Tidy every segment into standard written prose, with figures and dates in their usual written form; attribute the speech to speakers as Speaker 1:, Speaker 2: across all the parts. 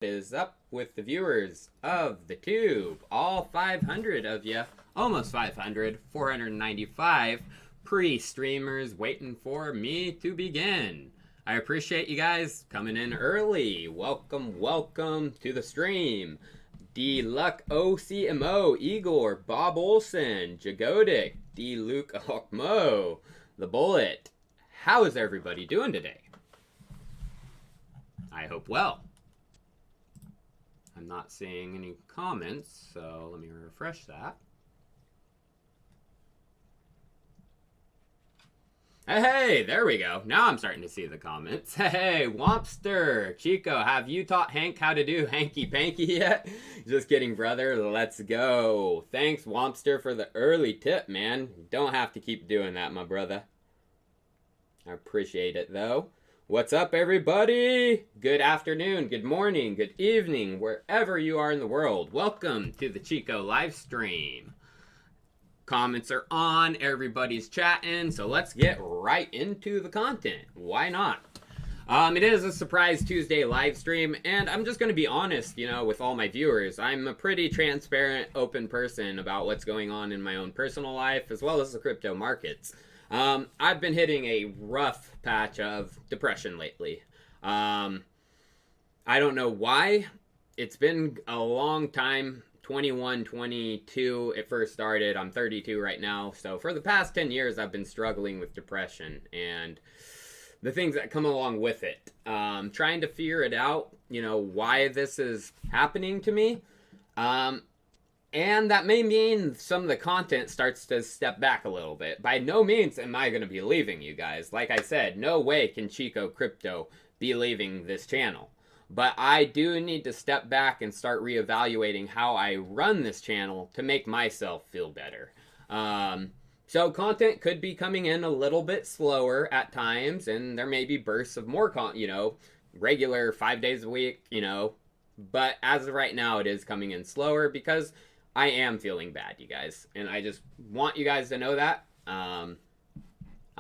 Speaker 1: Is up with the viewers of the tube, all 500 of you, almost 500, 495 pre-streamers waiting for me to begin. I appreciate you guys coming in early. Welcome to the stream. D-Luck OCMO, Igor, Bob Olson, Jagodic, D-Luke Okmo, The Bullet. How is everybody doing today? I hope well. I'm not seeing any comments, so let me refresh that. Hey, there we go. Now I'm starting to see the comments. Hey, Wompster, Chico, have you taught Hank how to do hanky-panky yet? Just kidding, brother. Let's go. Thanks, Wompster, for the early tip, man. Don't have to keep doing that, my brother. I appreciate it, though. What's up, everybody? Good afternoon, good morning, good evening, wherever you are in the world. Welcome to the Chico live stream. Comments are on, everybody's chatting, so let's get right into the content. Why not? It is a surprise Tuesday live stream, and I'm just going to be honest, with all my viewers. I'm a pretty transparent, open person about what's going on in my own personal life, as well as the crypto markets. I've been hitting a rough patch of depression lately. I don't know why. It's been a long time. 21, 22, it first started. I'm 32 right now. So for the past 10 years, I've been struggling with depression and the things that come along with it. Trying to figure it out, why this is happening to me. And that may mean some of the content starts to step back a little bit. By no means am I going to be leaving you guys. Like I said, no way can Chico Crypto be leaving this channel. But I do need to step back and start reevaluating how I run this channel to make myself feel better. So content could be coming in a little bit slower at times, and there may be bursts of more regular 5 days a week, But as of right now, it is coming in slower because I am feeling bad, you guys. And I just want you guys to know that. I'm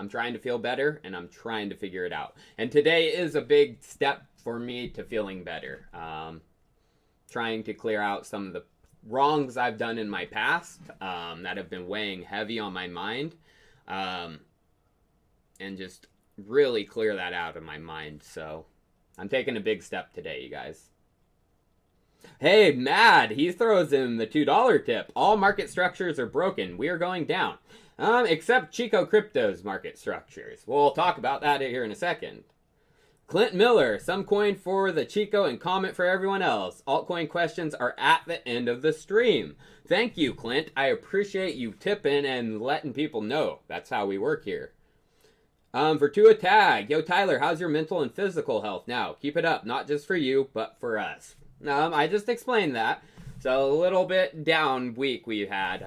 Speaker 1: trying to feel better, and I'm trying to figure it out. And today is a big step for me to feeling better. Trying to clear out some of the wrongs I've done in my past that have been weighing heavy on my mind. And just really clear that out of my mind. So I'm taking a big step today, you guys. Hey, Mad, he throws in the $2 tip. All market structures are broken. We are going down. Except Chico Crypto's market structures. We'll talk about that here in a second. Clint Miller, some coin for the Chico and comment for everyone else. Altcoin questions are at the end of the stream. Thank you, Clint. I appreciate you tipping and letting people know. That's how we work here. For Tua Tag, yo, Tyler, how's your mental and physical health now? Keep it up, not just for you, but for us. I just explained that. So a little bit down week we had.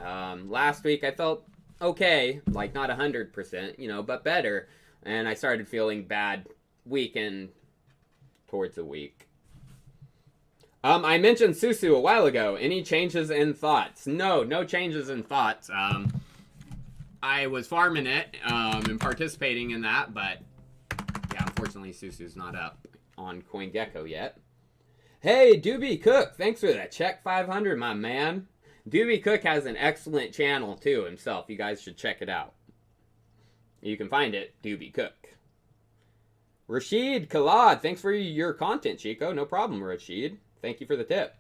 Speaker 1: Last week I felt okay, like not 100%, but better. And I started feeling bad weekend towards a week. I mentioned Susu a while ago. Any changes in thoughts? No changes in thoughts. I was farming it and participating in that, but yeah, unfortunately Susu's not up on CoinGecko yet. Hey, Doobie Cook, thanks for that check 500, my man. Doobie Cook has an excellent channel too himself. You guys should check it out. You can find it, Doobie Cook. Rashid Khalad, thanks for your content, Chico. No problem, Rashid. Thank you for the tip.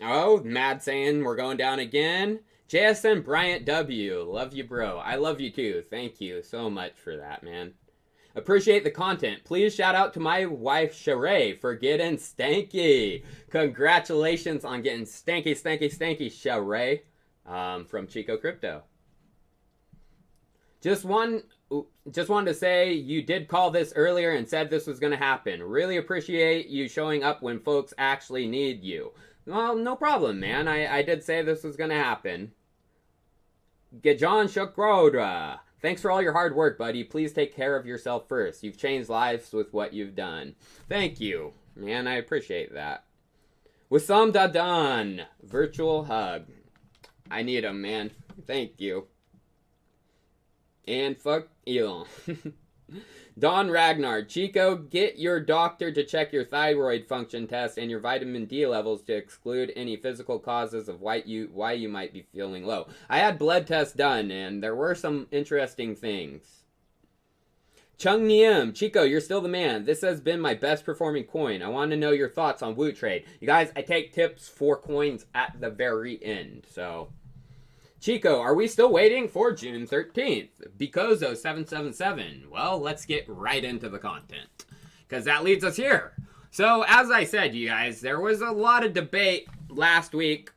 Speaker 1: Oh, Mad saying we're going down again. JSN Bryant W. Love you, bro. I love you too. Thank you so much for that, man. Appreciate the content. Please shout out to my wife, Sheree, for getting stanky. Congratulations on getting stanky, Sheree, from Chico Crypto. Just wanted to say you did call this earlier and said this was going to happen. Really appreciate you showing up when folks actually need you. Well, no problem, man. I did say this was going to happen. Gajan Shukrodra. Thanks for all your hard work, buddy. Please take care of yourself first. You've changed lives with what you've done. Thank you, man. I appreciate that. Wissam Dadan. Virtual hug. I need them, man. Thank you. And fuck Elon. Don Ragnar, Chico, get your doctor to check your thyroid function test and your vitamin D levels to exclude any physical causes of why you might be feeling low. I had blood tests done, and there were some interesting things. Chung Niem, Chico, you're still the man. This has been my best performing coin. I want to know your thoughts on Wu Trade. You guys, I take tips for coins at the very end, so... Chico, are we still waiting for June 13th? Bicozo 777. Well, let's get right into the content, because that leads us here. So, as I said, you guys, there was a lot of debate last week,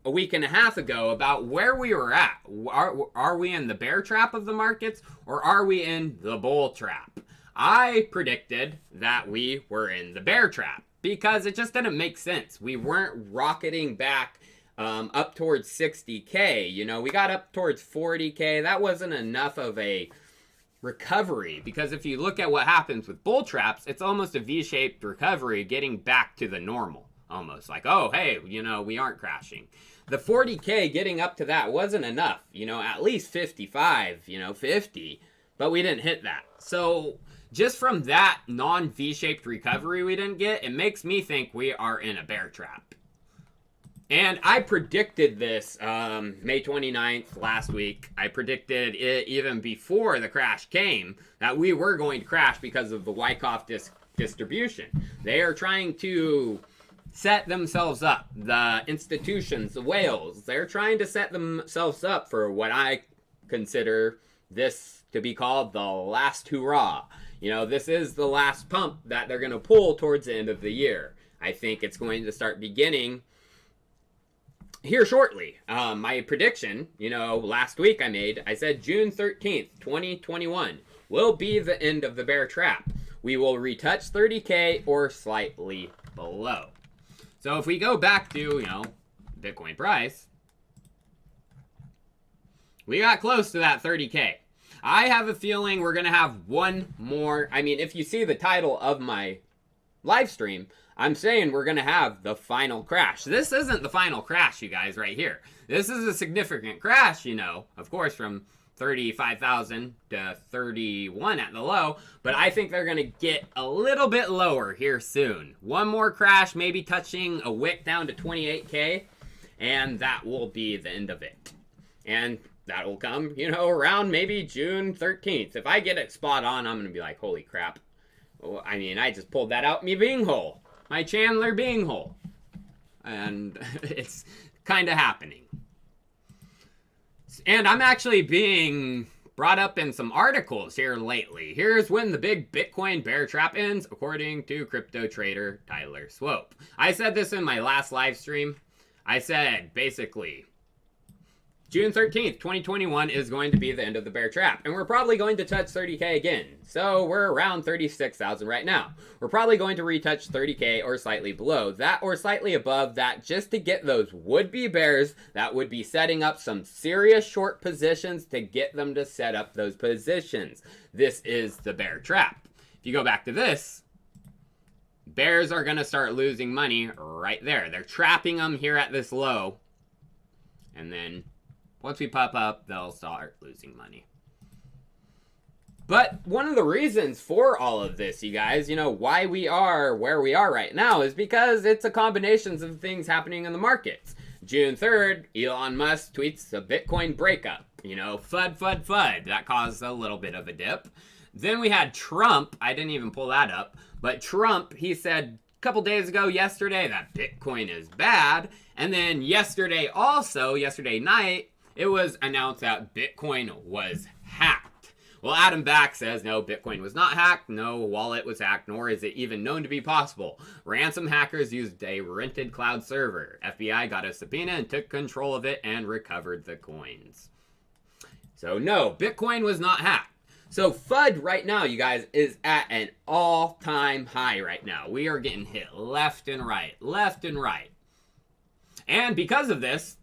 Speaker 1: a week and a half ago, about where we were at. Are we in the bear trap of the markets, or are we in the bull trap? I predicted that we were in the bear trap, because it just didn't make sense. We weren't rocketing back up towards 60K. You know, we got up towards 40K. That wasn't enough of a recovery, because if you look at what happens with bull traps, it's almost a V-shaped recovery getting back to the normal. Almost like, oh, hey, you know, we aren't crashing. The 40K getting up to that wasn't enough. You know, at least 55, you know, 50, but we didn't hit that. So just from that non-V-shaped recovery we didn't get, it makes me think we are in a bear trap. And I predicted this May 29th last week. I predicted it even before the crash came, that we were going to crash because of the Wyckoff distribution. They are trying to set themselves up. The institutions, the whales, they're trying to set themselves up for what I consider this to be called the last hurrah. You know, this is the last pump that they're going to pull towards the end of the year. I think it's going to start beginning here shortly. My prediction, you know, last week I said June 13th, 2021 will be the end of the bear trap. We will retouch 30K or slightly below. So if we go back to, you know, Bitcoin price, we got close to that 30K. I have a feeling we're going to have one more. I mean, if you see the title of my live stream, I'm saying we're going to have the final crash. This isn't the final crash, you guys, right here. This is a significant crash, you know, of course, from 35,000 to 31 at the low. But I think they're going to get a little bit lower here soon. One more crash, maybe touching a wick down to 28K. And that will be the end of it. And that will come, you know, around maybe June 13th. If I get it spot on, I'm going to be like, holy crap. Well, I mean, I just pulled that out me being hole. My Chandler being hole. And it's kind of happening. And I'm actually being brought up in some articles here lately. Here's when the big Bitcoin bear trap ends, according to crypto trader Tyler Swope. I said this in my last live stream. I said, basically, June 13th, 2021 is going to be the end of the bear trap. And we're probably going to touch 30K again. So we're around 36,000 right now. We're probably going to retouch 30K or slightly below that or slightly above that just to get those would-be bears that would be setting up some serious short positions to get them to set up those positions. This is the bear trap. If you go back to this, bears are going to start losing money right there. They're trapping them here at this low. And then once we pop up, they'll start losing money. But one of the reasons for all of this, you guys, you know, why we are where we are right now is because it's a combination of things happening in the markets. June 3rd, Elon Musk tweets a Bitcoin breakup. You know, FUD. That caused a little bit of a dip. Then we had Trump. I didn't even pull that up. But Trump, he said a couple days ago, yesterday, that Bitcoin is bad. And then yesterday night, it was announced that Bitcoin was hacked. Well, Adam Back says, no, Bitcoin was not hacked. No wallet was hacked, nor is it even known to be possible. Ransom hackers used a rented cloud server. FBI got a subpoena and took control of it and recovered the coins. So no, Bitcoin was not hacked. So FUD right now, you guys, is at an all-time high right now. We are getting hit left and right. And because of this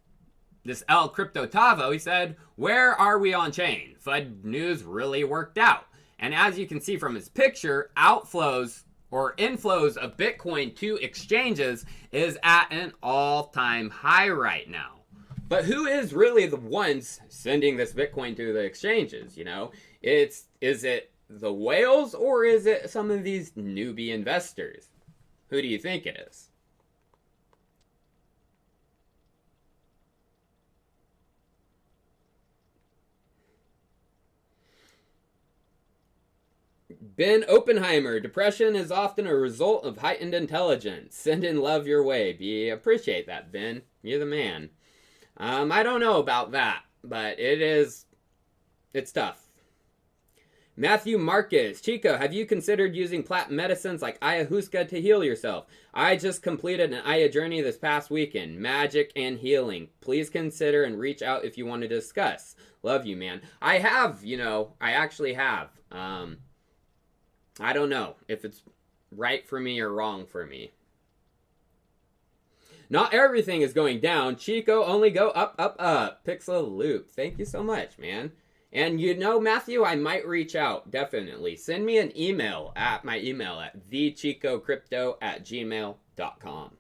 Speaker 1: El Crypto Tavo, he said, where are we on chain? FUD news really worked out. And as you can see from his picture, outflows or inflows of Bitcoin to exchanges is at an all-time high right now. But who is really the ones sending this Bitcoin to the exchanges, you know? Is it the whales or is it some of these newbie investors? Who do you think it is? Ben Oppenheimer, depression is often a result of heightened intelligence. Send in love your way. Appreciate that, Ben. You're the man. I don't know about that, but it's tough. Matthew Marcus, Chico, have you considered using plant medicines like ayahuasca to heal yourself? I just completed an Aya journey this past weekend. Magic and healing. Please consider and reach out if you want to discuss. Love you, man. I have, I actually have. I don't know if it's right for me or wrong for me. Not everything is going down. Chico, only go up, up, up. Pixel Loop. Thank you so much, man. And Matthew, I might reach out. Definitely. Send me an email at my email at thechicocrypto@gmail.com.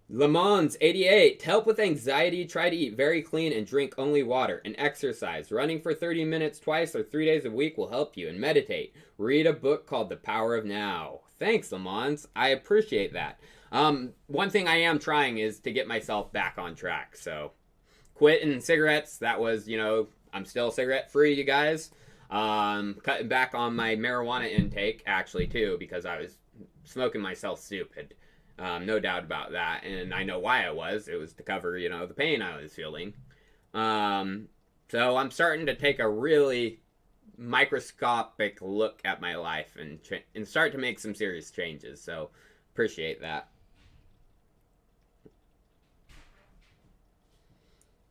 Speaker 1: Lemons 88, to help with anxiety, try to eat very clean and drink only water, and exercise. Running for 30 minutes twice or 3 days a week will help you, and meditate. Read a book called The Power of Now. Thanks, Lemons. I appreciate that. One thing I am trying is to get myself back on track, so quitting cigarettes, that was, I'm still cigarette free, you guys. Cutting back on my marijuana intake, actually, too, because I was smoking myself stupid. No doubt about that, and I know why I was. It was to cover, the pain I was feeling. So I'm starting to take a really microscopic look at my life and start to make some serious changes. So appreciate that.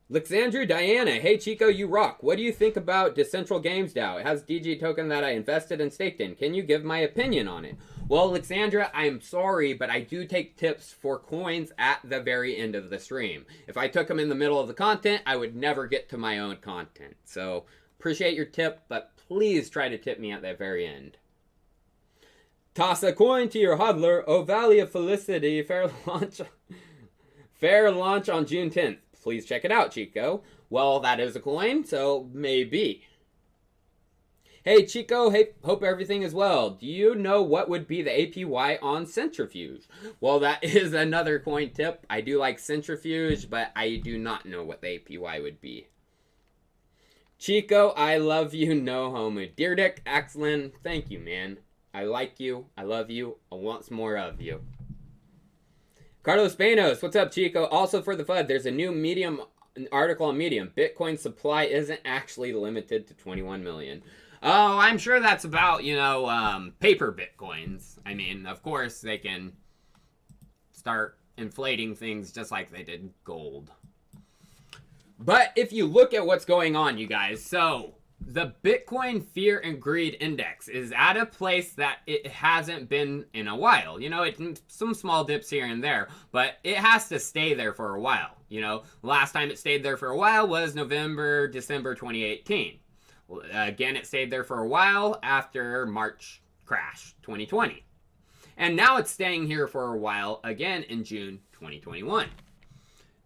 Speaker 1: Alexandru Diana, hey Chico, you rock. What do you think about Decentral Games DAO? It has DG token that I invested and staked in. Can you give my opinion on it? Well, Alexandra, I'm sorry, but I do take tips for coins at the very end of the stream. If I took them in the middle of the content, I would never get to my own content. So, appreciate your tip, but please try to tip me at the very end. Toss a coin to your hodler. Oh, Valley of Felicity. Fair launch on June 10th. Please check it out, Chico. Well, that is a coin, so maybe. Hey, Chico, hope everything is well. Do you know what would be the APY on Centrifuge? Well, that is another coin tip. I do like Centrifuge, but I do not know what the APY would be. Chico, I love you, no homo. Dear Dick, excellent. Thank you, man. I like you. I love you. I want some more of you. Carlos Banos, what's up, Chico? Also for the FUD, there's a new Medium article on Medium. Bitcoin supply isn't actually limited to 21 million. Oh, I'm sure that's about, paper Bitcoins. I mean, of course, they can start inflating things just like they did gold. But if you look at what's going on, you guys, so the Bitcoin Fear and Greed Index is at a place that it hasn't been in a while. Some small dips here and there, but it has to stay there for a while. Last time it stayed there for a while was November, December 2018. Again, it stayed there for a while after March crash 2020. And now it's staying here for a while again in June 2021.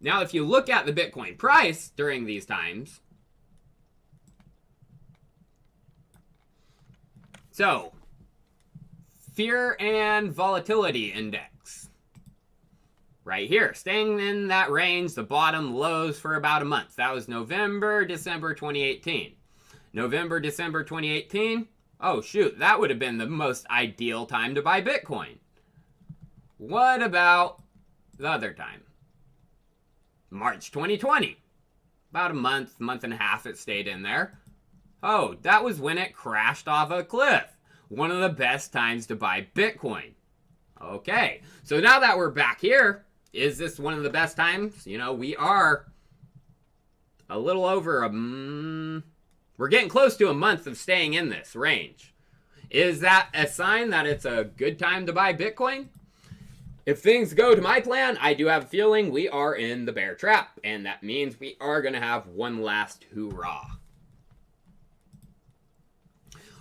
Speaker 1: Now, if you look at the Bitcoin price during these times, so, Fear and Volatility Index. Right here, staying in that range, the bottom lows for about a month. That was November, December 2018. November, December 2018. Oh, shoot, that would have been the most ideal time to buy Bitcoin. What about the other time? March 2020. About a month and a half it stayed in there. Oh, that was when it crashed off a cliff. One of the best times to buy Bitcoin. Okay, so now that we're back here, is this one of the best times? We are a little over we're getting close to a month of staying in this range. Is that a sign that it's a good time to buy Bitcoin? If things go to my plan, I do have a feeling we are in the bear trap, and that means we are going to have one last hoorah.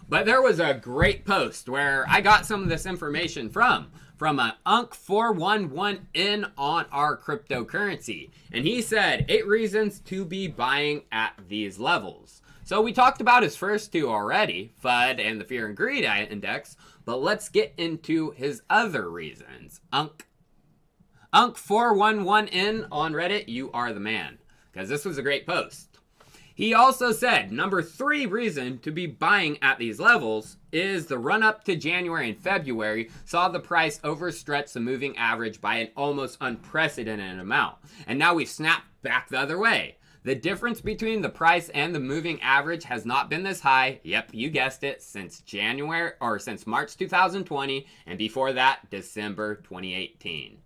Speaker 1: But there was a great post where I got some of this information from from a Unk411 on our cryptocurrency. And he said 8 reasons to be buying at these levels. So we talked about his first 2 already, FUD and the Fear and Greed Index, but let's get into his other reasons. Unk411N on Reddit, you are the man, because this was a great post. He also said number 3 reason to be buying at these levels is the run up to January and February saw the price overstretch the moving average by an almost unprecedented amount. And now we've snapped back the other way. The difference between the price and the moving average has not been this high, yep, you guessed it, since since March 2020, and before that, December 2018.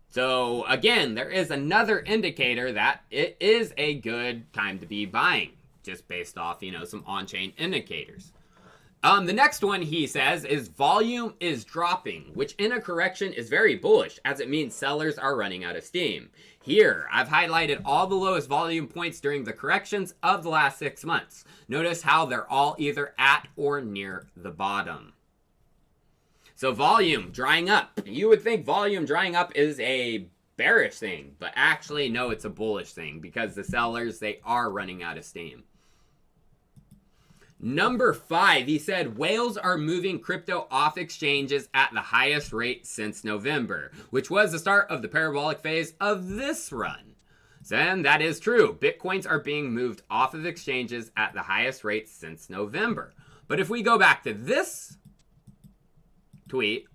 Speaker 1: So again, there is another indicator that it is a good time to be buying, just based off, some on-chain indicators. The next one he says is volume is dropping, which in a correction is very bullish, as it means sellers are running out of steam. Here, I've highlighted all the lowest volume points during the corrections of the last 6 months. Notice how they're all either at or near the bottom. So volume drying up. You would think volume drying up is a bearish thing, but actually no, it's a bullish thing because the sellers, they are running out of steam. Number 5, he said whales are moving crypto off exchanges at the highest rate since November, which was the start of the parabolic phase of this run. And that is true. Bitcoins are being moved off of exchanges at the highest rate since November. But if we go back to this tweet,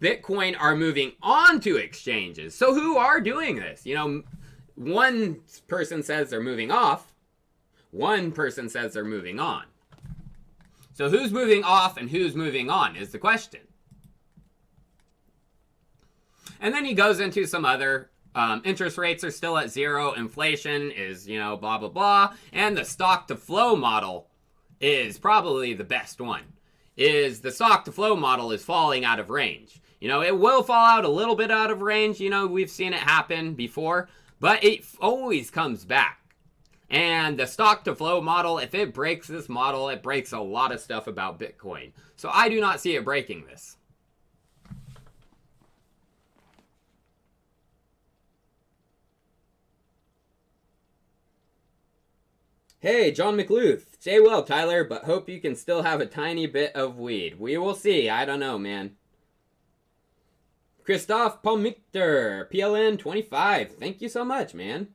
Speaker 1: Bitcoin are moving on to exchanges. So who are doing this? One person says they're moving off. One person says they're moving on. So who's moving off and who's moving on is the question. And then he goes into some other interest rates are still at 0. Inflation is, blah, blah, blah. And the stock to flow model is probably the best one. Is the stock to flow model is falling out of range. It will fall out a little bit out of range. We've seen it happen before, but it always comes back. And the stock to flow model, if it breaks this model, it breaks a lot of stuff about Bitcoin. So I do not see it breaking this. Hey, John McLuth. Stay well, Tyler, but hope you can still have a tiny bit of weed. We will see. I don't know, man. Christoph Palmikter, PLN 25. Thank you so much, man.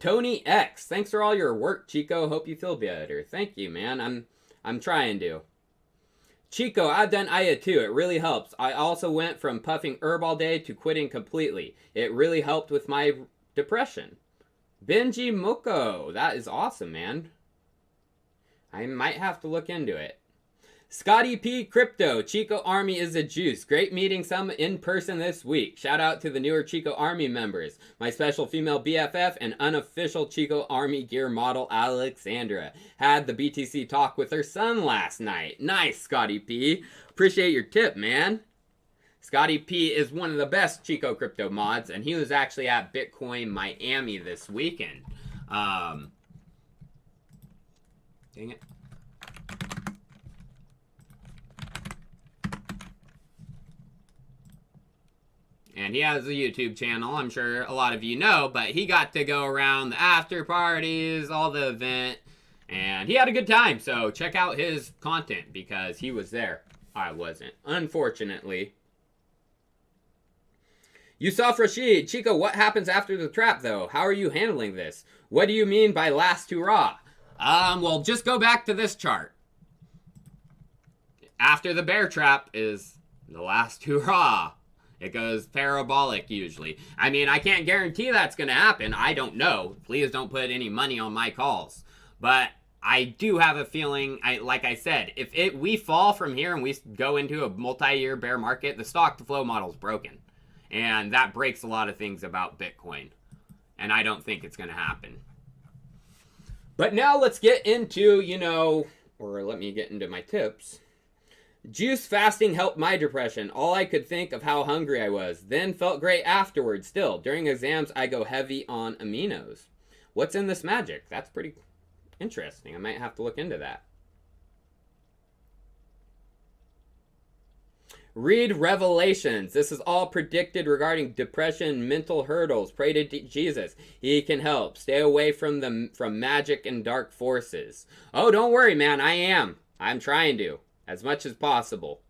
Speaker 1: Tony X, thanks for all your work, Chico. Hope you feel better. Thank you, man. I'm trying to. Chico, I've done Aya too. It really helps. I also went from puffing herb all day to quitting completely. It really helped with my depression. Benji Moko, that is awesome, man. I might have to look into it. Scotty P Crypto, Chico Army is a juice. Great meeting some in person this week. Shout out to the newer Chico Army members. My special female BFF and unofficial Chico Army gear model Alexandra. Had the BTC talk with her son last night. Nice, Scotty P. Appreciate your tip, man. Scotty P is one of the best Chico Crypto mods, and he was actually at Bitcoin Miami this weekend. Dang it. And he has a YouTube channel, I'm sure a lot of you know, but he got to go around the after parties, all the event, and he had a good time. So check out his content because he was there. I wasn't, unfortunately. Yusuf Rashid, Chico, what happens after the trap though? How are you handling this? What do you mean by last hurrah? Well, just go back to this chart. After the bear trap is the last hurrah. It goes parabolic usually. I mean, I can't guarantee that's going to happen. I don't know. Please don't put any money on my calls. But I do have a feeling, like I said, if we fall from here and we go into a multi-year bear market, the stock to flow model is broken. And that breaks a lot of things about Bitcoin. And I don't think it's going to happen. But now let's get into, or let me get into my tips. Juice fasting helped my depression. All I could think of how hungry I was. Then felt great afterwards still. During exams, I go heavy on aminos. What's in this magic? That's pretty interesting. I might have to look into that. Read Revelations. This is all predicted regarding depression, mental hurdles. Pray to Jesus. He can help. Stay away from magic and dark forces. Oh, don't worry, man. I am. I'm trying to. As much as possible.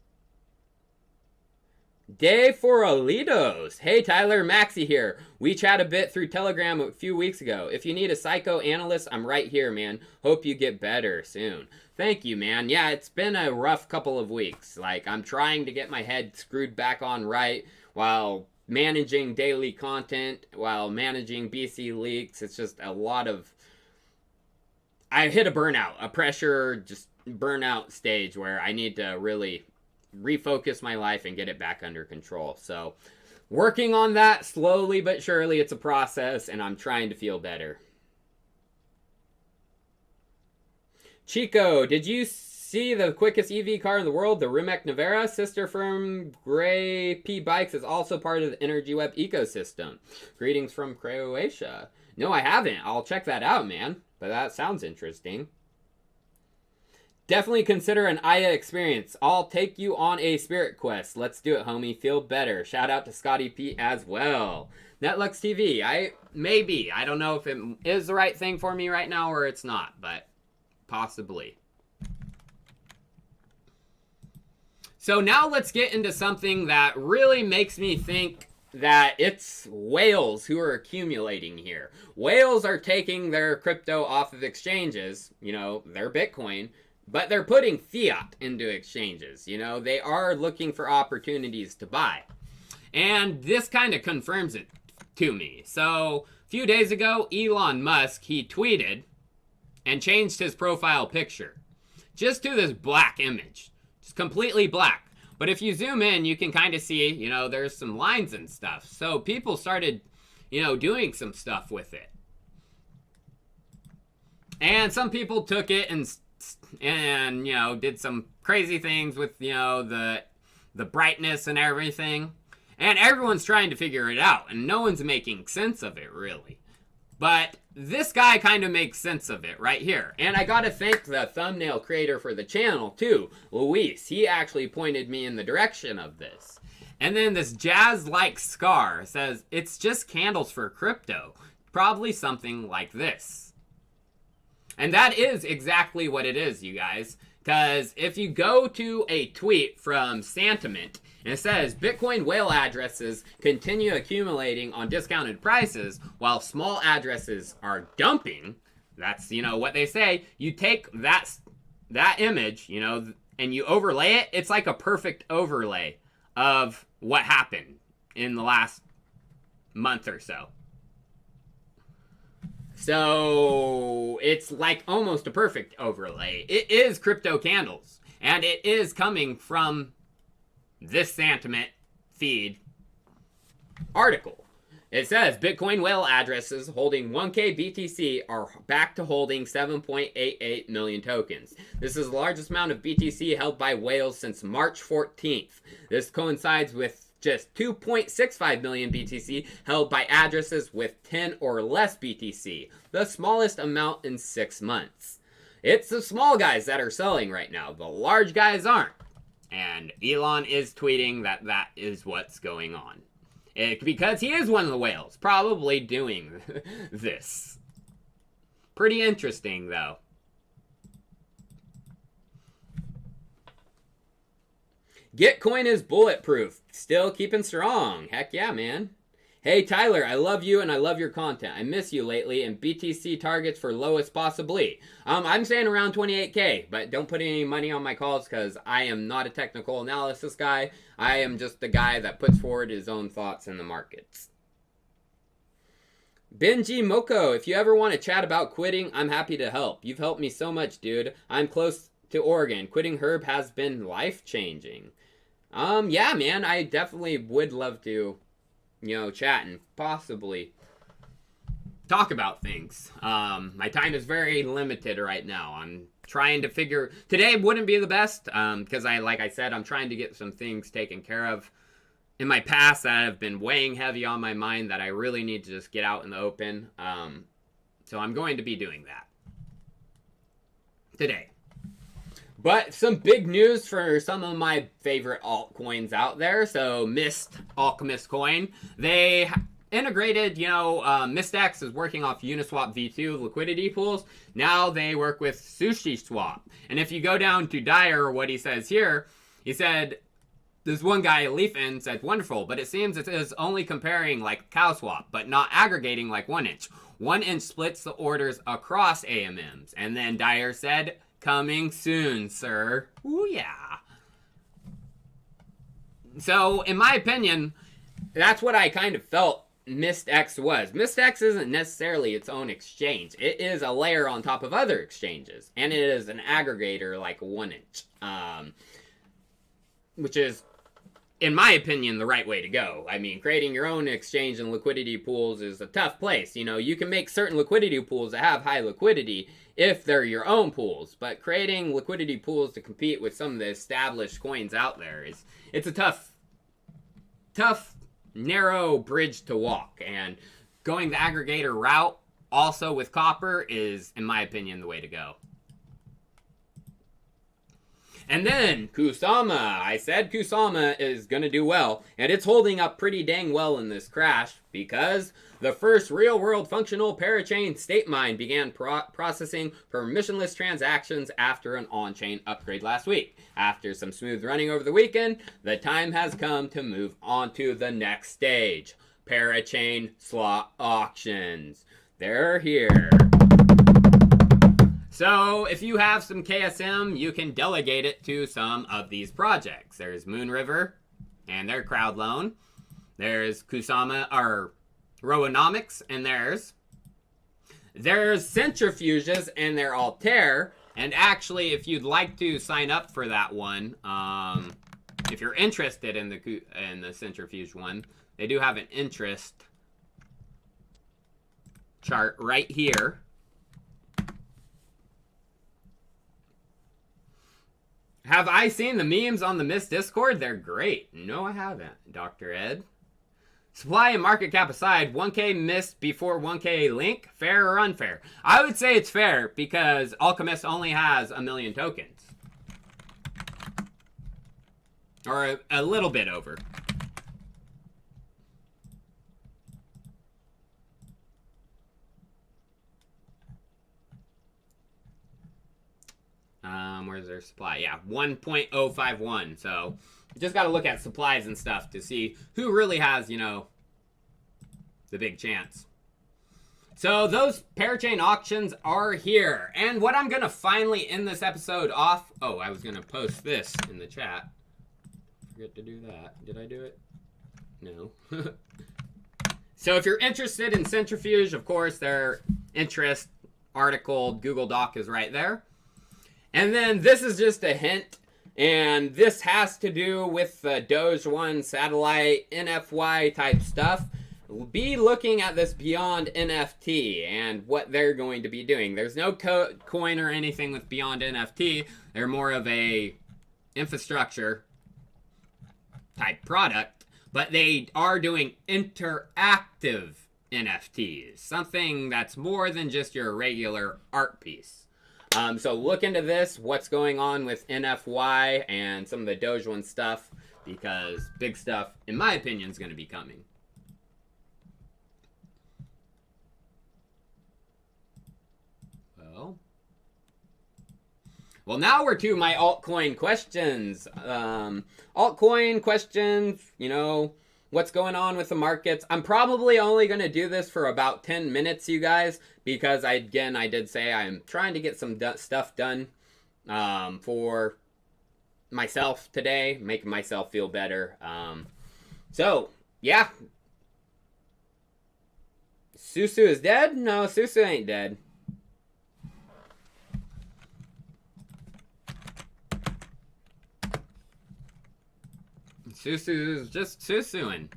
Speaker 1: Day for Alitos. Hey, Tyler, Maxi here. We chat a bit through Telegram a few weeks ago. If you need a psychoanalyst, I'm right here, man. Hope you get better soon. Thank you, man. Yeah, it's been a rough couple of weeks. Like, I'm trying to get my head screwed back on right while managing daily content, while managing BC leaks. It's just a lot of... I hit a burnout, a pressure, just burnout stage where I need to really refocus my life and get it back under control. So working on that slowly but surely. It's a process, and I'm trying to feel better. Chico, did you see the quickest EV car in the world, the Rimac Nevera? Sister firm Gray P Bikes is also part of the Energy Web ecosystem. Greetings from Croatia. No, I haven't. I'll check that out, man. But that sounds interesting. Definitely consider an Aya experience. I'll take you on a spirit quest. Let's do it, homie. Feel better. Shout out to Scotty P as well. Netlux TV. I don't know if it is the right thing for me right now or it's not, but possibly. So now let's get into something that really makes me think that it's whales who are accumulating here. Whales are taking their crypto off of exchanges, you know, their Bitcoin, but they're putting fiat into exchanges. You know, they are looking for opportunities to buy. And this kind of confirms it to me. So a few days ago, Elon Musk, he tweeted and changed his profile picture just to this black image. Just completely black. But if you zoom in, you can kind of see, you know, there's some lines and stuff. So people started, you know, doing some stuff with it. And some people took it and you know, did some crazy things with, you know, the brightness and everything. And everyone's trying to figure it out, and no one's making sense of it, really. But this guy kind of makes sense of it right here. And I gotta thank the thumbnail creator for the channel, too, Luis. He actually pointed me in the direction of this. And then this jazz-like scar says, it's just candles for crypto. Probably something like this. And that is exactly what it is, you guys. Because if you go to a tweet from Santiment, and it says, Bitcoin whale addresses continue accumulating on discounted prices while small addresses are dumping. That's, you know, what they say. You take that image, you know, and you overlay it. It's like a perfect overlay of what happened in the last month or so. So it's like almost a perfect overlay. It is crypto candles, and it is coming from this Santiment feed article. It says Bitcoin whale addresses holding 1K BTC are back to holding 7.88 million tokens. This is the largest amount of BTC held by whales since March 14th. This coincides with just 2.65 million BTC held by addresses with 10 or less BTC, the smallest amount in 6 months. It's the small guys that are selling right now. The large guys aren't. And Elon is tweeting that that is what's going on. Because he is one of the whales, probably doing this. Pretty interesting, though. Gitcoin is bulletproof. Still keeping strong. Heck yeah, man. Hey, Tyler, I love you and I love your content. I miss you lately, and BTC targets for lowest possibly. I'm saying around 28K, but don't put any money on my calls because I am not a technical analysis guy. I am just the guy that puts forward his own thoughts in the markets. Benji Moko, if you ever want to chat about quitting, I'm happy to help. You've helped me so much, dude. I'm close to Oregon. Quitting Herb has been life-changing. Yeah, man, I definitely would love to, you know, chat and possibly talk about things. My time is very limited right now. I'm trying to figure... Today wouldn't be the best, because like I said, I'm trying to get some things taken care of in my past that have been weighing heavy on my mind that I really need to just get out in the open. So I'm going to be doing that today. But some big news for some of my favorite altcoins out there. So Alchemist Coin, they integrated, MistX is working off Uniswap v2 liquidity pools. Now they work with SushiSwap. And if you go down to Dyer, what he says here, he said, this one guy, Leafin, said, wonderful, but it seems it is only comparing like CowSwap, but not aggregating like 1inch. 1inch splits the orders across AMMs. And then Dyer said, coming soon, sir. Ooh, yeah. So, in my opinion, that's what I kind of felt MistX was. MistX isn't necessarily its own exchange. It is a layer on top of other exchanges. And it is an aggregator like 1inch. Which is, in my opinion, the right way to go. I mean, creating your own exchange and liquidity pools is a tough place. You can make certain liquidity pools that have high liquidity if they're your own pools. But creating liquidity pools to compete with some of the established coins out there it's a tough, narrow bridge to walk. And going the aggregator route also with copper is, in my opinion, the way to go. And then Kusama. I said Kusama is going to do well, and it's holding up pretty dang well in this crash because the first real-world functional parachain state mine began processing permissionless transactions after an on-chain upgrade last week. After some smooth running over the weekend, the time has come to move on to the next stage. Parachain slot auctions. They're here. So, if you have some KSM, you can delegate it to some of these projects. There's Moonriver and their crowd loan. There's Kusama, or Rowonomics, and there's Centrifuges and their Altair. And actually, if you'd like to sign up for that one, if you're interested in the Centrifuge one, they do have an interest chart right here. Have I seen the memes on the Mist Discord? They're great. No, I haven't, Dr. Ed. Supply and market cap aside, 1K Mist before 1K Link, fair or unfair? I would say it's fair because Alchemist only has 1 million tokens. Or a little bit over. Where's their supply? Yeah, 1.051. So, you just got to look at supplies and stuff to see who really has, the big chance. So, those parachain auctions are here. And what I'm going to finally end this episode off... Oh, I was going to post this in the chat. Forget to do that. Did I do it? No. So, if you're interested in Centrifuge, of course, their interest article, Google Doc is right there. And then this is just a hint, and this has to do with the Doge One satellite NFY type stuff. We'll be looking at this Beyond NFT and what they're going to be doing. There's no coin or anything with Beyond NFT. They're more of a infrastructure type product, but they are doing interactive NFTs, something that's more than just your regular art piece. So look into this, what's going on with NFY and some of the Doge One stuff, because big stuff, in my opinion, is going to be coming. Well, now we're to my altcoin questions. Altcoin questions, what's going on with the markets. I'm probably only going to do this for about 10 minutes, you guys, because I did say I'm trying to get some stuff done for myself today, making myself feel better. So, yeah. Susu is dead? No, Susu ain't dead. Susu's just Susuing.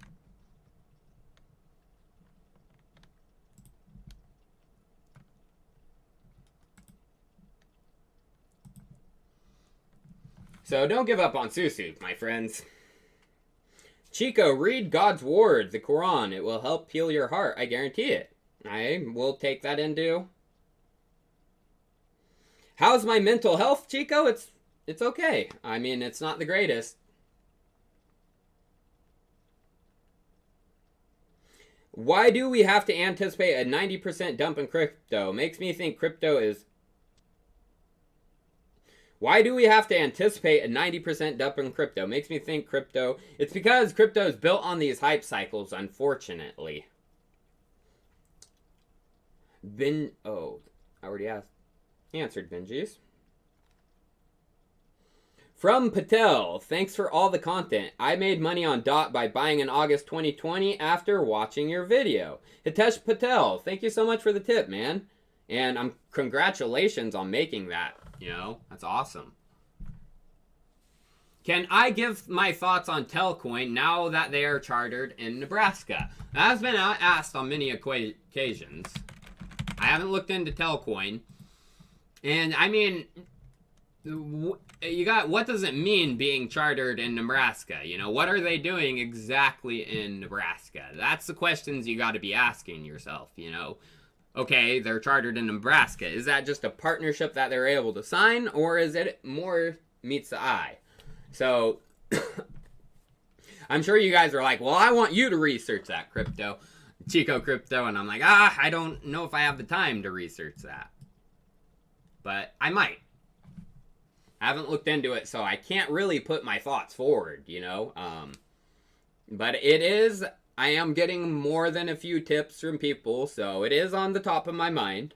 Speaker 1: So don't give up on Susu, my friends. Chico, read God's Word, the Quran. It will help heal your heart. I guarantee it. I will take that into. How's my mental health, Chico? it's okay. I mean, it's not the greatest. Why do we have to anticipate a 90% dump in crypto? Makes me think crypto is... Why do we have to anticipate a 90% dump in crypto? Makes me think crypto... It's because crypto is built on these hype cycles, unfortunately. Oh, I already answered Benji's. From Patel, thanks for all the content. I made money on DOT by buying in August 2020 after watching your video. Hitesh Patel, thank you so much for the tip, man. And congratulations on making that. You know, that's awesome. Can I give my thoughts on Telcoin now that they are chartered in Nebraska? That has been asked on many occasions. I haven't looked into Telcoin. And I mean, what does it mean being chartered in Nebraska? You know, what are they doing exactly in Nebraska? That's the questions you got to be asking yourself, you know. Okay, they're chartered in Nebraska. Is that just a partnership that they're able to sign, or is it more meets the eye? So, I'm sure you guys are like, well, I want you to research that, Chico Crypto, and I'm like, I don't know if I have the time to research that. But I might. I haven't looked into it, so I can't really put my thoughts forward, you know. But I am getting more than a few tips from people, so it is on the top of my mind.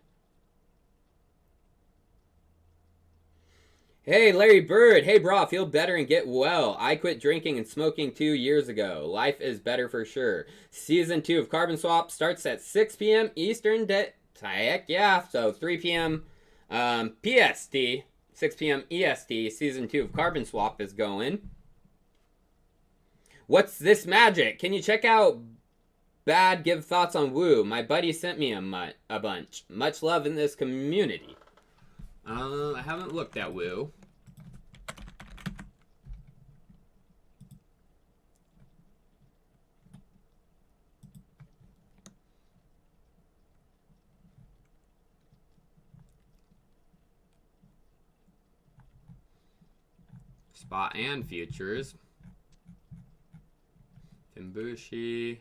Speaker 1: Hey, Larry Bird. Hey, bro, feel better and get well. I quit drinking and smoking 2 years ago. Life is better for sure. Season 2 of Carbon Swap starts at 6 p.m. Eastern. Heck yeah. So 3 p.m. PST, 6 p.m. EST. Season 2 of Carbon Swap is going. What's this magic? Can you check out Bad Give Thoughts on Woo? My buddy sent me a bunch. Much love in this community. I haven't looked at Woo. Spot and futures. Timbushi.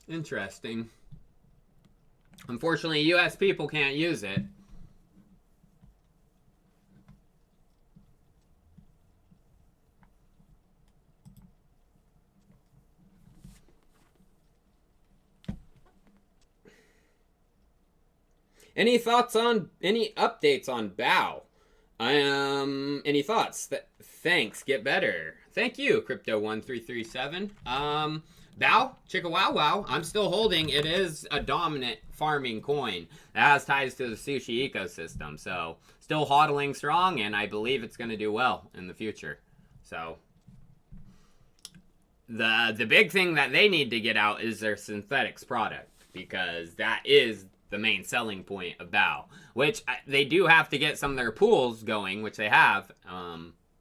Speaker 1: Interesting. Unfortunately, US people can't use it. Any thoughts on, any updates on BOW? Any thoughts? Thanks, get better. Thank you, Crypto1337. BOW, Chicka Wow Wow, I'm still holding. It is a dominant farming coin that has ties to the sushi ecosystem. So, still hodling strong, and I believe it's going to do well in the future. So, the big thing that they need to get out is their synthetics product, because that is the main selling point of BOW, which they do have to get some of their pools going, which they have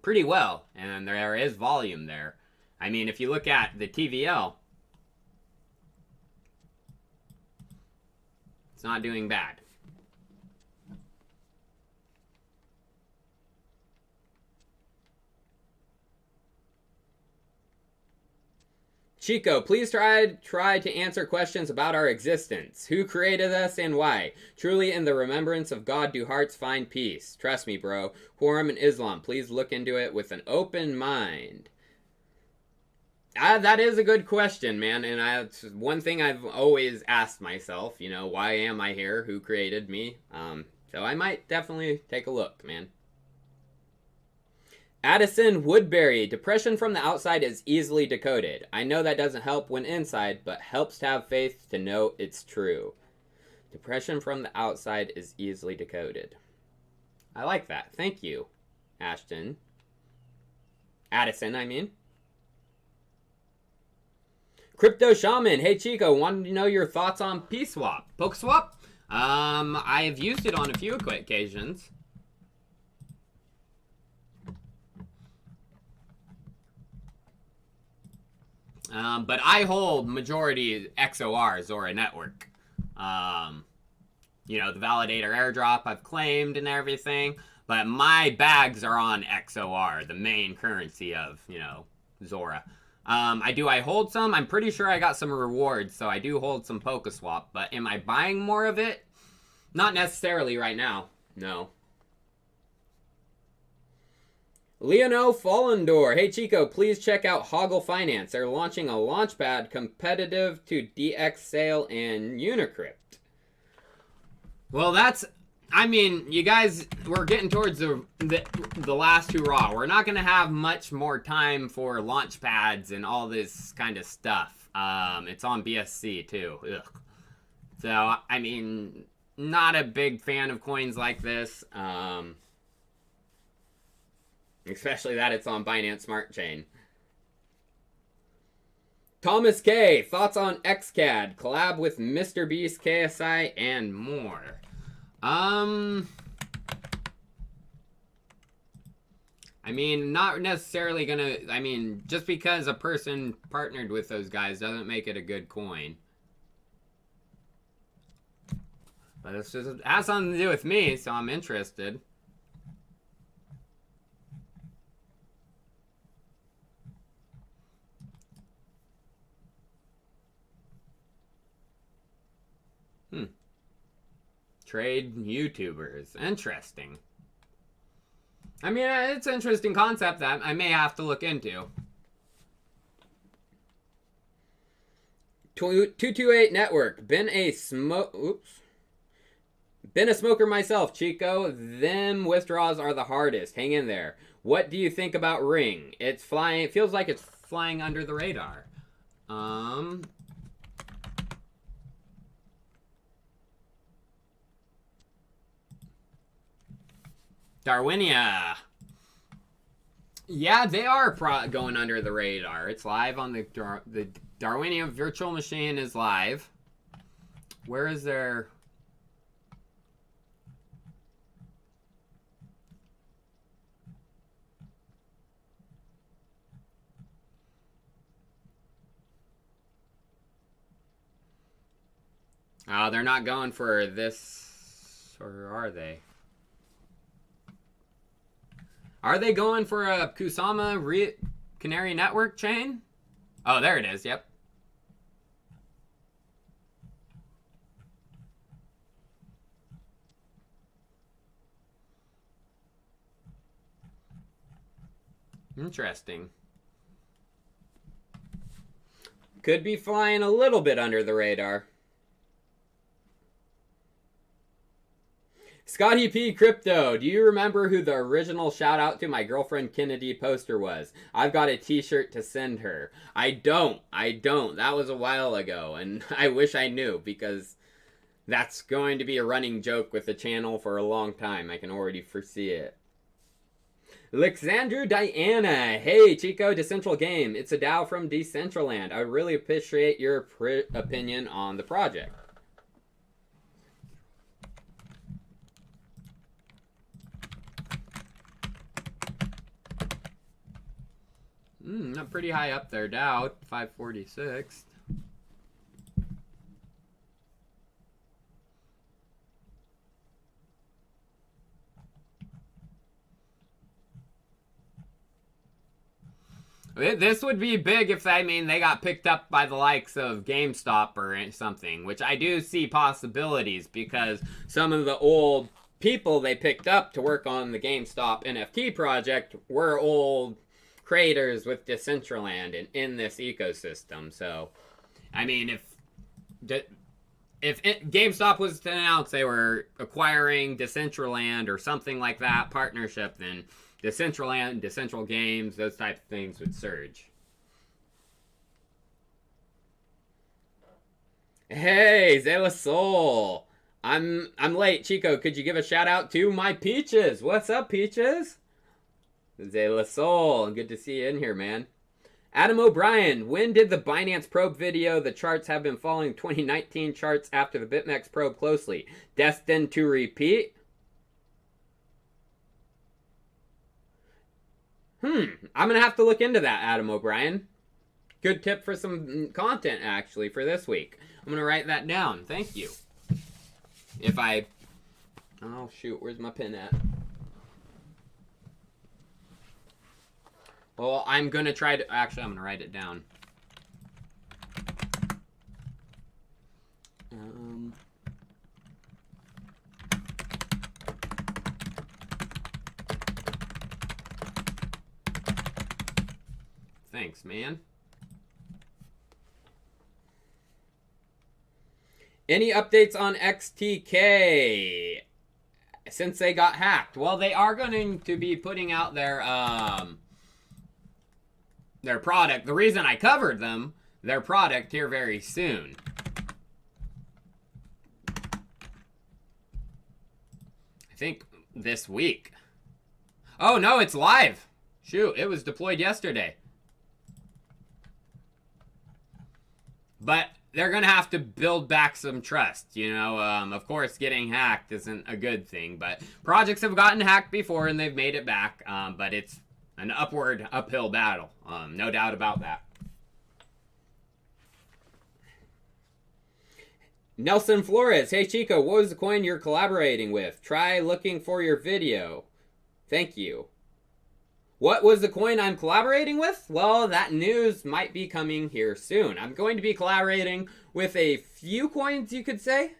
Speaker 1: pretty well, and there is volume there. I mean, if you look at the TVL, it's not doing bad. Chico, please try to answer questions about our existence. Who created us and why? Truly in the remembrance of God do hearts find peace. Trust me, bro. Quorum and Islam. Please look into it with an open mind. That is a good question, man. And it's one thing I've always asked myself, you know, why am I here? Who created me? So I might definitely take a look, man. Addison Woodbury, depression from the outside is easily decoded. I know that doesn't help when inside, but helps to have faith to know it's true. Depression from the outside is easily decoded. I like that. Thank you, Ashton. Addison, I mean. Crypto Shaman, hey Chico, wanted to know your thoughts on PSwap. PokeSwap? I have used it on a few occasions. But I hold majority XOR, Zora Network. You know, the validator airdrop I've claimed and everything. But my bags are on XOR, the main currency of, you know, Zora. I hold some? I'm pretty sure I got some rewards, so I do hold some PokeSwap. But am I buying more of it? Not necessarily right now. No. Leono Fallendor. Hey Chico, please check out HODL Finance. They're launching a launchpad competitive to DX Sale and Unicrypt. Well, that's... I mean, you guys, we're getting towards the last hurrah. We're not going to have much more time for launch pads and all this kind of stuff. It's on BSC, too. Ugh. So, I mean, not a big fan of coins like this. Especially that it's on Binance Smart Chain. Thomas K. Thoughts on XCAD, collab with Mr. Beast, KSI, and more. I mean, not necessarily gonna... I mean, just because a person partnered with those guys doesn't make it a good coin. But it has something to do with me, so I'm interested. Trade YouTubers. Interesting. I mean, it's an interesting concept that I may have to look into. 228 Network. Been a smoker myself, Chico. Them withdrawals are the hardest. Hang in there. What do you think about Ring? It's flying. It feels like it's flying under the radar. Darwinia. Yeah, they are going under the radar. It's live on the Darwinia virtual machine is live. Where is their... Oh, they're not going for this, or are they? Are they going for a Kusama Canary Network chain? Oh, there it is, yep. Interesting. Could be flying a little bit under the radar. Scotty P. Crypto, do you remember who the original shout out to my girlfriend Kennedy poster was? I've got a t-shirt to send her. I don't. That was a while ago, and I wish I knew, because that's going to be a running joke with the channel for a long time. I can already foresee it. Alexandru Diana, hey Chico, Decentral Game. It's a DAO from Decentraland. I really appreciate your opinion on the project. Not pretty high up there, Dow, 546. This would be big if, I mean, they got picked up by the likes of GameStop or something, which I do see possibilities, because some of the old people they picked up to work on the GameStop NFT project were old creators with Decentraland and in this ecosystem. So, I mean, if GameStop was to announce they were acquiring Decentraland or something like that partnership, then Decentraland, Decentral Games, those type of things would surge. Hey, Zayla Soul. I'm late, Chico. Could you give a shout out to my Peaches? What's up, Peaches? Zayla Soul, good to see you in here, man. Adam O'Brien, when did the Binance probe video? The charts have been following 2019 charts after the BitMEX probe closely. Destined to repeat? I'm going to have to look into that, Adam O'Brien. good tip for some content, actually, for this week. I'm going to write that down. Thank you. If I... Oh, shoot. Where's my pen at? Well, I'm going to try to... Actually, I'm going to write it down. Thanks, man. Any updates on XTK since they got hacked? Well, they are going to be putting out their product. The reason I covered them, their product here very soon. I think this week. Oh, no, it's live. Shoot, it was deployed yesterday. But they're going to have to build back some trust, you know. Of course, getting hacked isn't a good thing, but projects have gotten hacked before and they've made it back. But it's an uphill battle, no doubt about that. Nelson Flores, hey Chico, what was the coin you're collaborating with? Try looking for your video. Thank you. What was the coin I'm collaborating with? Well, that news might be coming here soon. I'm going to be collaborating with a few coins, you could say.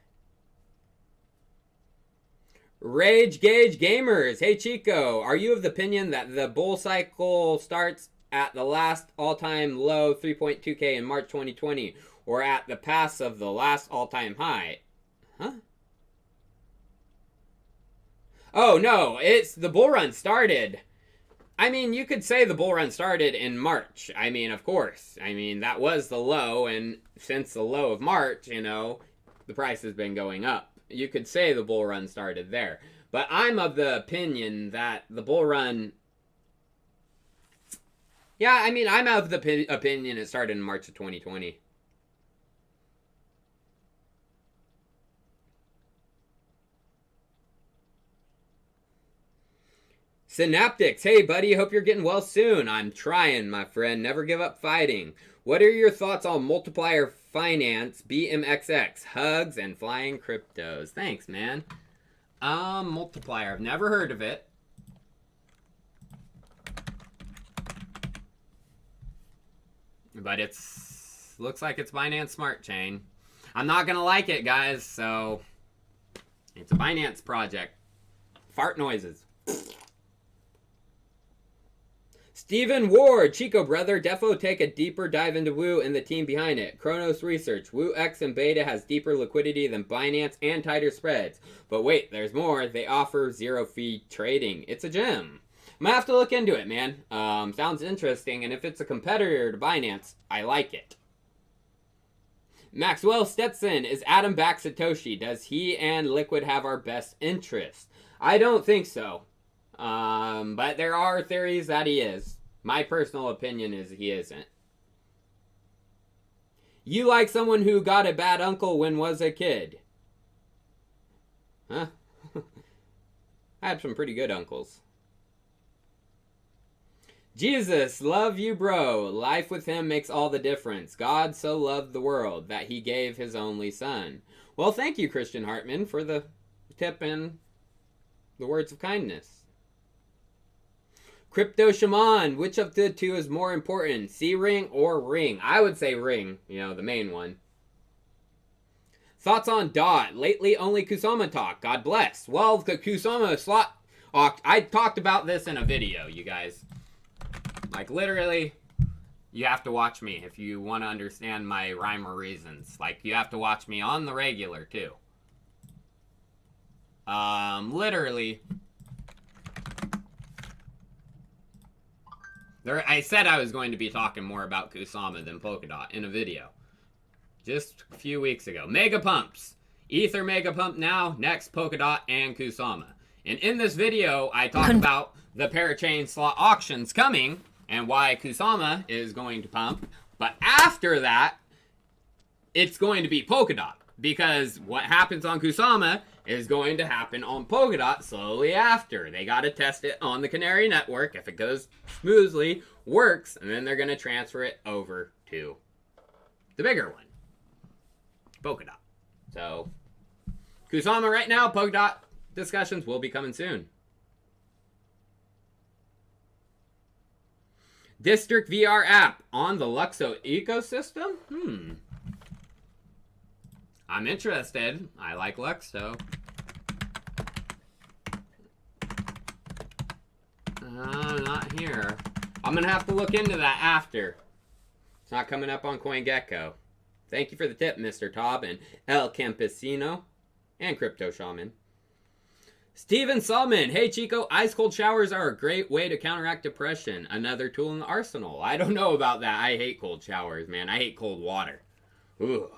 Speaker 1: Rage Gauge Gamers. Hey, Chico. Are you of the opinion that the bull cycle starts at the last all-time low, 3.2K in March 2020, or at the pass of the last all-time high? Huh? Oh, no. It's the bull run started. I mean, you could say the bull run started in March. I mean, of course. I mean, that was the low, and since the low of March, you know, the price has been going up. You could say the bull run started there. But I'm of the opinion that the bull run... Yeah, I mean, I'm of the opinion it started in March of 2020. Synaptics, hey buddy, hope you're getting well soon. I'm trying, my friend. Never give up fighting. What are your thoughts on multiplier finance, BMXX, hugs, and flying cryptos? Thanks, man. Multiplier. I've never heard of it. But it's looks like it's Binance Smart Chain. I'm not gonna like it, guys, so it's a Binance project. Fart noises. Stephen Ward, Chico brother, defo take a deeper dive into Woo and the team behind it. Kronos Research, Woo X and Beta has deeper liquidity than Binance and tighter spreads. But wait, there's more. They offer zero fee trading. It's a gem. I'm gonna have to look into it, man. Sounds interesting, and if it's a competitor to Binance, I like it. Maxwell Stetson, is Adam back Satoshi? Does he and Liquid have our best interest? I don't think so. But there are theories that he is. My personal opinion is he isn't. You like someone who got a bad uncle when was a kid? Huh? I had some pretty good uncles. Jesus, love you, bro. Life with him makes all the difference. God so loved the world that he gave his only son. Well, thank you, Christian Hartman, for the tip and the words of kindness. Crypto Shaman, which of the two is more important, C-Ring or Ring? I would say Ring, you know, the main one. Thoughts on DOT? Lately only Kusama talk. God bless. Well, the Kusama slot... I talked about this in a video, you guys. Like, literally, you have to watch me if you want to understand my rhyme or reasons. Like, you have to watch me on the regular, too. Literally... I said I was going to be talking more about Kusama than Polkadot in a video. Just a few weeks ago. Mega pumps. Ether mega pump now, next Polkadot and Kusama. And in this video, I talked about the parachain slot auctions coming and why Kusama is going to pump. But after that, it's going to be Polkadot. Because what happens on Kusama is going to happen on Polkadot slowly after. They got to test it on the Canary network. If it goes smoothly, works, and then they're going to transfer it over to the bigger one, Polkadot. So, Kusama right now, Polkadot discussions will be coming soon. District VR app on the Luxo ecosystem? I'm interested. I like Luxo. Not here. I'm going to have to look into that after. It's not coming up on CoinGecko. Thank you for the tip, Mr. Tob and El Campesino and Crypto Shaman. Steven Salman, hey Chico, ice cold showers are a great way to counteract depression. Another tool in the arsenal. I don't know about that. I hate cold showers, man. I hate cold water. Ooh.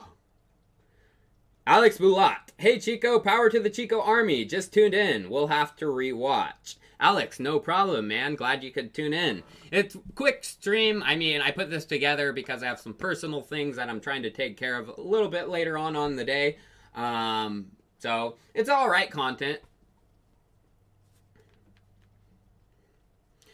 Speaker 1: Alex Bulat, hey Chico, power to the Chico Army. Just tuned in. We'll have to rewatch. Alex, no problem, man. Glad you could tune in. It's a quick stream. I mean, I put this together because I have some personal things that I'm trying to take care of a little bit later on the day. So, it's alright content.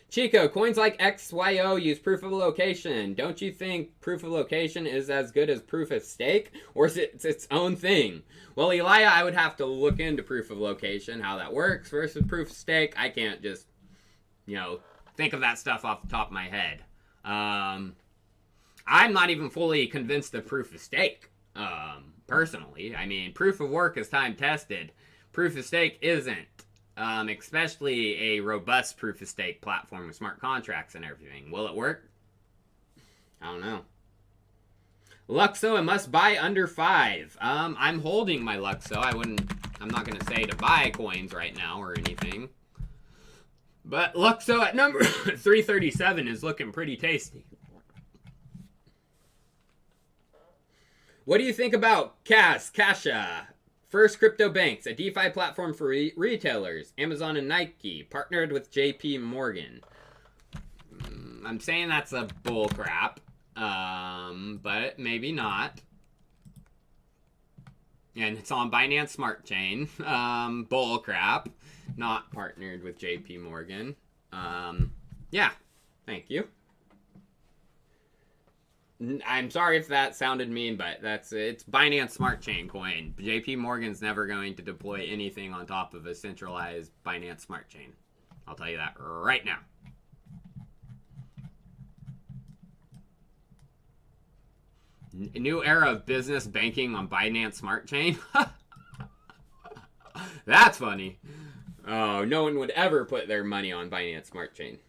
Speaker 1: Chico, coins like XYO use proof of location. Don't you think proof of location is as good as proof of stake? Or is it its own thing? Well, Elia, I would have to look into proof of location, how that works versus proof of stake. I can't just, think of that stuff off the top of my head. I'm not even fully convinced of proof of stake, personally. I mean, proof of work is time tested. Proof of stake isn't. Especially a robust proof of stake platform with smart contracts and everything. Will it work? I don't know. Luxo, I must buy under 5. I'm holding my Luxo. I'm not going to say to buy coins right now or anything. But Luxo at number 337 is looking pretty tasty. What do you think about Kasha? First Crypto Banks, a DeFi platform for retailers. Amazon and Nike, partnered with JP Morgan. I'm saying that's a bull crap, but maybe not. And it's on Binance Smart Chain. Bull crap. Not partnered with JP Morgan. Yeah, thank you. I'm sorry if that sounded mean, but it's Binance Smart Chain coin. JP Morgan's never going to deploy anything on top of a centralized Binance Smart Chain. I'll tell you that right now. New era of business banking on Binance Smart Chain? That's funny. Oh, no one would ever put their money on Binance Smart Chain.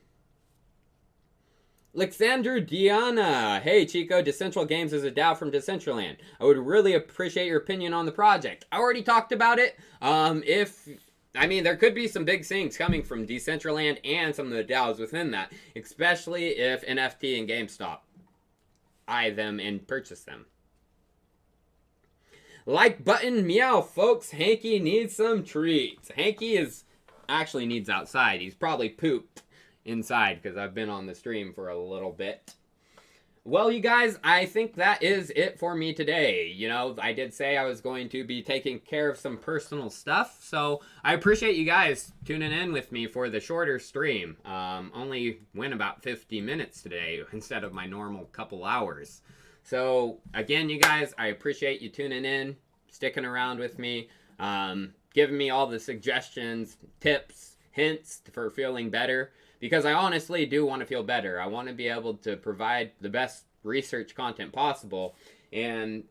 Speaker 1: Alexander Diana. Hey, Chico, Decentral Games is a DAO from Decentraland. I would really appreciate your opinion on the project. I already talked about it. There could be some big things coming from Decentraland and some of the DAOs within that, especially if NFT and GameStop eye them and purchase them. Like button, meow, folks. Hanky needs some treats. Hanky actually needs outside. He's probably pooped inside because I've been on the stream for a little bit. Well, you guys, I think that is it for me today. I did say I was going to be taking care of some personal stuff, so I appreciate you guys tuning in with me for the shorter stream. Only went about 50 minutes today instead of my normal couple hours. So, again, you guys, I appreciate you tuning in, sticking around with me, giving me all the suggestions, tips, hints for feeling better. Because I honestly do want to feel better. I want to be able to provide the best research content possible. And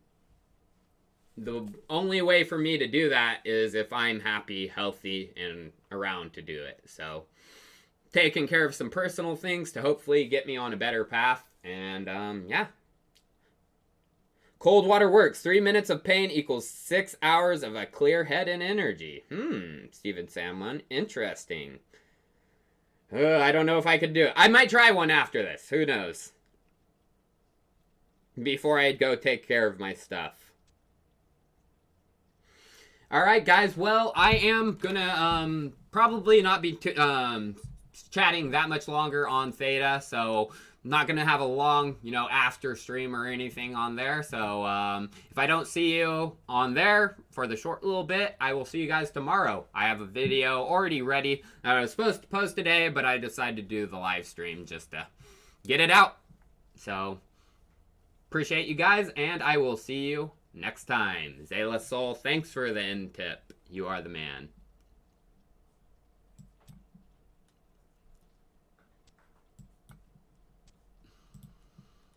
Speaker 1: the only way for me to do that is if I'm happy, healthy, and around to do it. So, taking care of some personal things to hopefully get me on a better path. And, yeah. Cold water works. 3 minutes of pain equals 6 hours of a clear head and energy. Steven Salmon. Interesting. I don't know if I could do it. I might try one after this. Who knows? Before I go take care of my stuff. Alright, guys. Well, I am gonna probably not be chatting that much longer on Theta. So, I'm not gonna have a long, after stream or anything on there. So, if I don't see you on there for the short little bit, I will see you guys tomorrow. I have a video already ready that I was supposed to post today, but I decided to do the live stream just to get it out. So, Appreciate you guys, and I will see you next time. Zayla Soul, thanks for the end tip. You are the man.